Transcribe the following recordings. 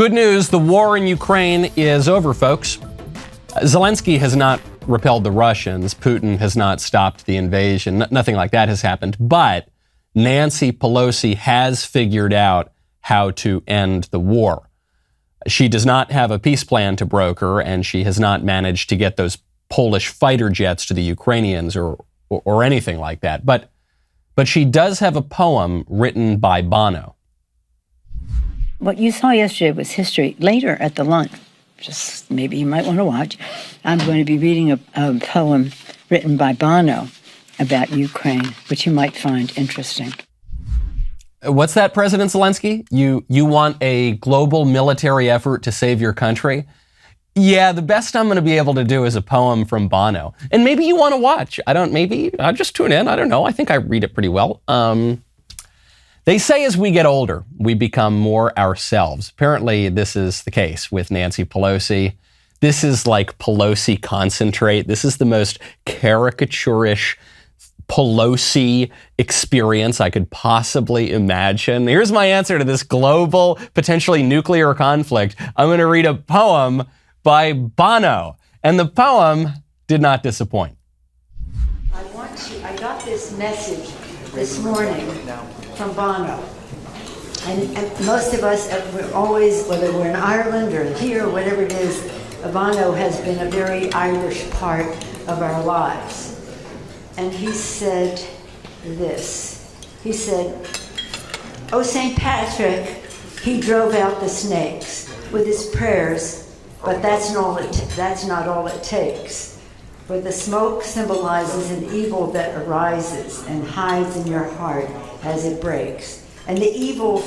Good news, the war in Ukraine is over, folks. Zelensky has not repelled the Russians. Putin has not stopped the invasion. Nothing like that has happened. But Nancy Pelosi has figured out how to end the war. She does not have a peace plan to broker, and she has not managed to get those Polish fighter jets to the Ukrainians or anything like that. But she does have a poem written by Bono. What you saw yesterday was history. Later at the lunch, just maybe you might want to watch, I'm going to be reading a poem written by Bono about Ukraine, which you might find interesting. What's that, President Zelensky? You want a global military effort to save your country? Yeah, the best I'm going to be able to do is a poem from Bono. And maybe you want to watch. Maybe I'll just tune in. I don't know. I think I read it pretty well. They say as we get older, we become more ourselves. Apparently, this is the case with Nancy Pelosi. This is like Pelosi concentrate. This is the most caricaturish Pelosi experience I could possibly imagine. Here's my answer to this global, potentially nuclear conflict. I'm going to read a poem by Bono. And the poem did not disappoint. I got this message this morning from Bono. And most of us, we're always, whether we're in Ireland or here, whatever it is, Bono has been a very Irish part of our lives. And he said this. He said, "Oh, St. Patrick, he drove out the snakes with his prayers, but that's not all it takes. For the smoke symbolizes an evil that arises and hides in your heart as it breaks. And the evil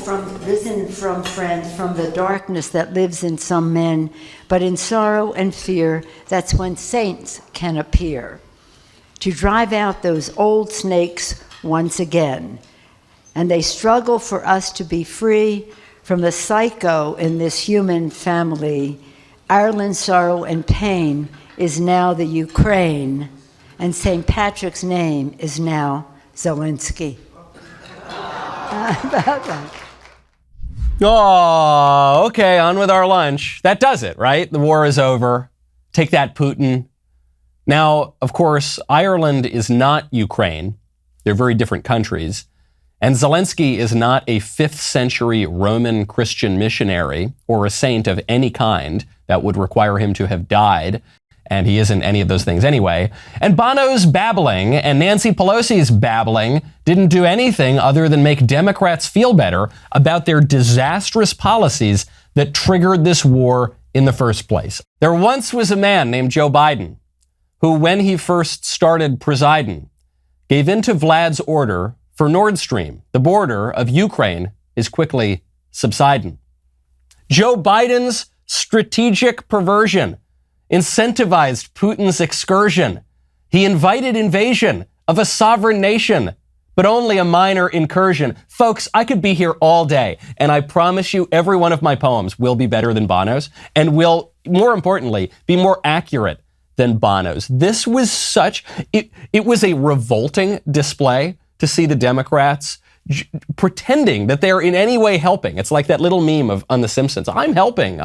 risen from friends, from the darkness that lives in some men, but in sorrow and fear, that's when saints can appear, to drive out those old snakes once again. And they struggle for us to be free from the psycho in this human family. Ireland's sorrow and pain is now the Ukraine, and St. Patrick's name is now Zelensky." About that. Oh, okay, on with our lunch. That does it, right? The war is over. Take that, Putin. Now, of course, Ireland is not Ukraine. They're very different countries. And Zelensky is not a 5th century Roman Christian missionary or a saint of any kind that would require him to have died. And he isn't any of those things anyway. And Bono's babbling and Nancy Pelosi's babbling didn't do anything other than make Democrats feel better about their disastrous policies that triggered this war in the first place. There once was a man named Joe Biden who, when he first started presiding, gave in to Vlad's order for Nord Stream. The border of Ukraine is quickly subsiding. Joe Biden's strategic perversion incentivized Putin's excursion. He invited invasion of a sovereign nation, but only a minor incursion. Folks, I could be here all day, and I promise you every one of my poems will be better than Bono's and will, more importantly, be more accurate than Bono's. This was it was a revolting display to see the Democrats pretending that they're in any way helping. It's like that little meme on The Simpsons. I'm helping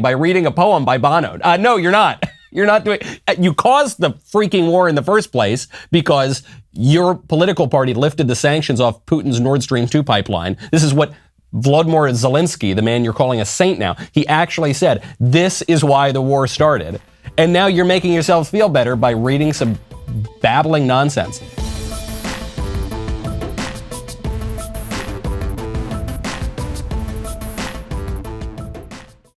by reading a poem by Bono. No, you're not. You're not doing. You caused the freaking war in the first place because your political party lifted the sanctions off Putin's Nord Stream 2 pipeline. This is what Volodymyr Zelensky, the man you're calling a saint now, he actually said, this is why the war started. And now you're making yourself feel better by reading some babbling nonsense.